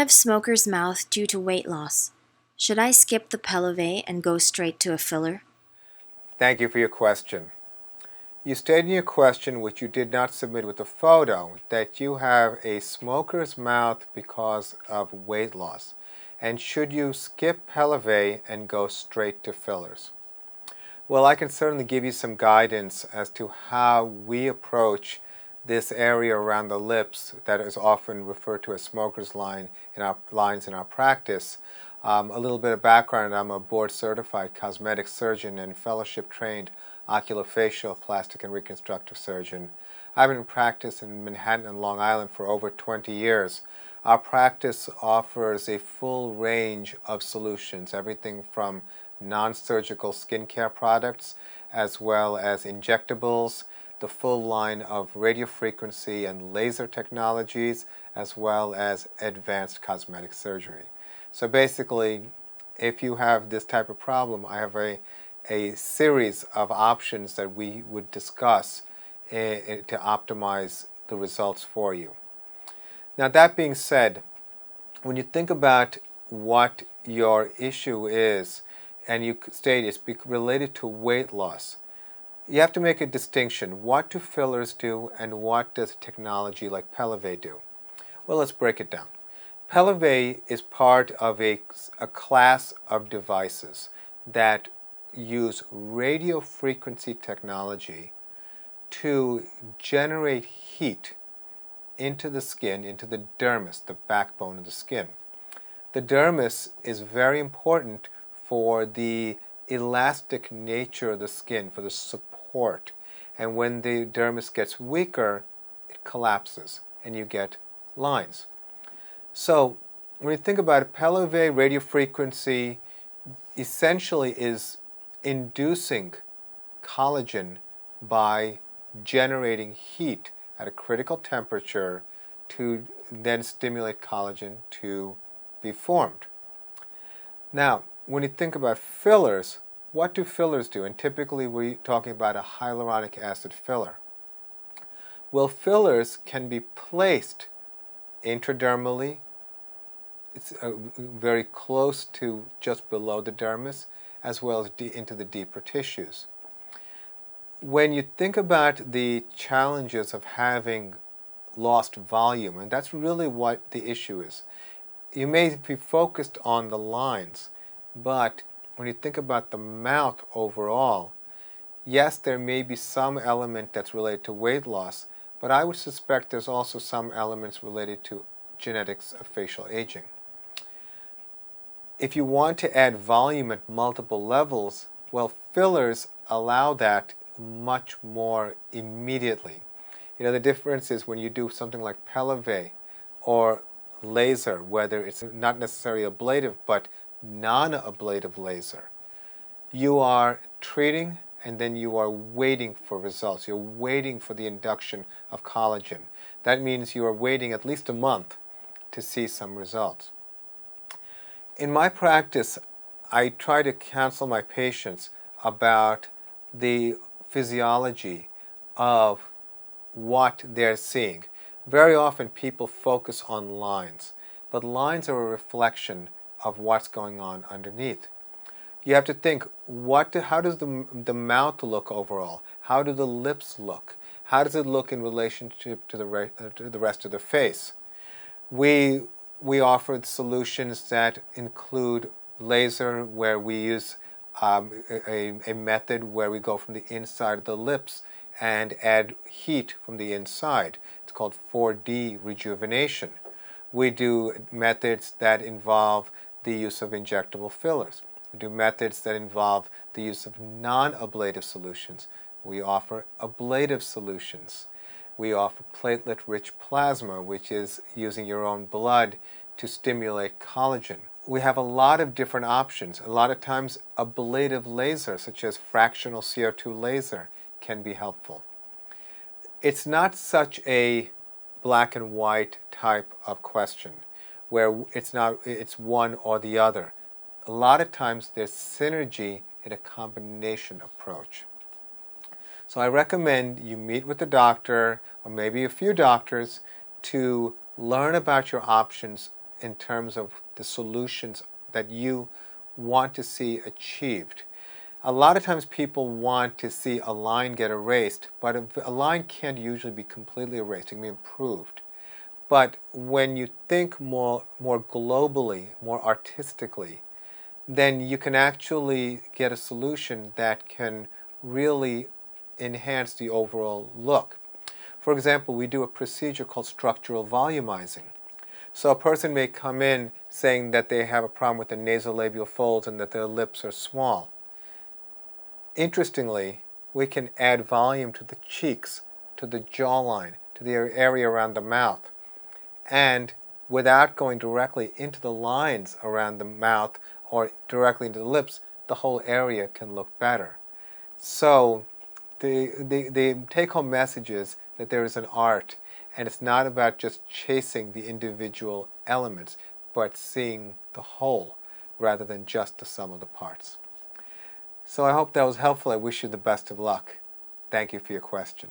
have smoker's mouth due to weight loss. Should I skip the Pelleve and go straight to a filler? Thank you for your question. You stated in your question, which you did not submit with the photo, that you have a smoker's mouth because of weight loss. And should you skip Pelleve and go straight to fillers? Well, I can certainly give you some guidance as to how we approach this area around the lips that is often referred to as smoker's line in our lines in our practice. A little bit of background: I'm a board-certified cosmetic surgeon and fellowship-trained oculofacial, plastic, and reconstructive surgeon. I've been in practice in Manhattan and Long Island for over 20 years. Our practice offers a full range of solutions, everything from non-surgical skincare products as well as injectables, the full line of radiofrequency and laser technologies, as well as advanced cosmetic surgery. So basically, if you have this type of problem, I have a series of options that we would discuss to optimize the results for you. Now, that being said, when you think about what your issue is, and you state it's related to weight loss, you have to make a distinction. What do fillers do, and what does technology like Pelleve do? Well, let's break it down. Pelleve is part of a class of devices that use radio frequency technology to generate heat into the skin, into the dermis, the backbone of the skin. The dermis is very important for the elastic nature of the skin, for the support. And when the dermis gets weaker, it collapses and you get lines. So when you think about it, Pelleve radiofrequency essentially is inducing collagen by generating heat at a critical temperature to then stimulate collagen to be formed. Now, when you think about fillers, what do fillers do? And typically we're talking about a hyaluronic acid filler. Well, fillers can be placed intradermally. It's very close to just below the dermis, as well as into the deeper tissues. When you think about the challenges of having lost volume, and that's really what the issue is, you may be focused on the lines, but when you think about the mouth overall, yes, there may be some element that's related to weight loss, but I would suspect there's also some elements related to genetics of facial aging. If you want to add volume at multiple levels, well, fillers allow that much more immediately. You know, the difference is when you do something like Pelleve or laser, whether it's not necessarily ablative but non-ablative laser, you are treating and then you are waiting for results. You're waiting for the induction of collagen. That means you are waiting at least a month to see some results. In my practice, I try to counsel my patients about the physiology of what they're seeing. Very often people focus on lines, but lines are a reflection of what's going on underneath. You have to think, how does the mouth look overall? How do the lips look? How does it look in relationship to the rest of the face? We offered solutions that include laser, where we use a method where we go from the inside of the lips and add heat from the inside. It's called 4D rejuvenation. We do methods that involve the use of injectable fillers. We do methods that involve the use of non-ablative solutions. We offer ablative solutions. We offer platelet-rich plasma, which is using your own blood to stimulate collagen. We have a lot of different options. A lot of times ablative laser, such as fractional CO2 laser, can be helpful. It's not such a black and white type of question where it's one or the other. A lot of times there's synergy in a combination approach. So I recommend you meet with the doctor or maybe a few doctors to learn about your options in terms of the solutions that you want to see achieved. A lot of times people want to see a line get erased, but a line can't usually be completely erased. It can be improved. But when you think more globally, more artistically, then you can actually get a solution that can really enhance the overall look. For example, we do a procedure called structural volumizing. So a person may come in saying that they have a problem with the nasolabial folds and that their lips are small. Interestingly, we can add volume to the cheeks, to the jawline, to the area around the mouth, and without going directly into the lines around the mouth or directly into the lips, the whole area can look better. So the take-home message is that there is an art, and it's not about just chasing the individual elements, but seeing the whole rather than just the sum of the parts. So I hope that was helpful. I wish you the best of luck. Thank you for your question.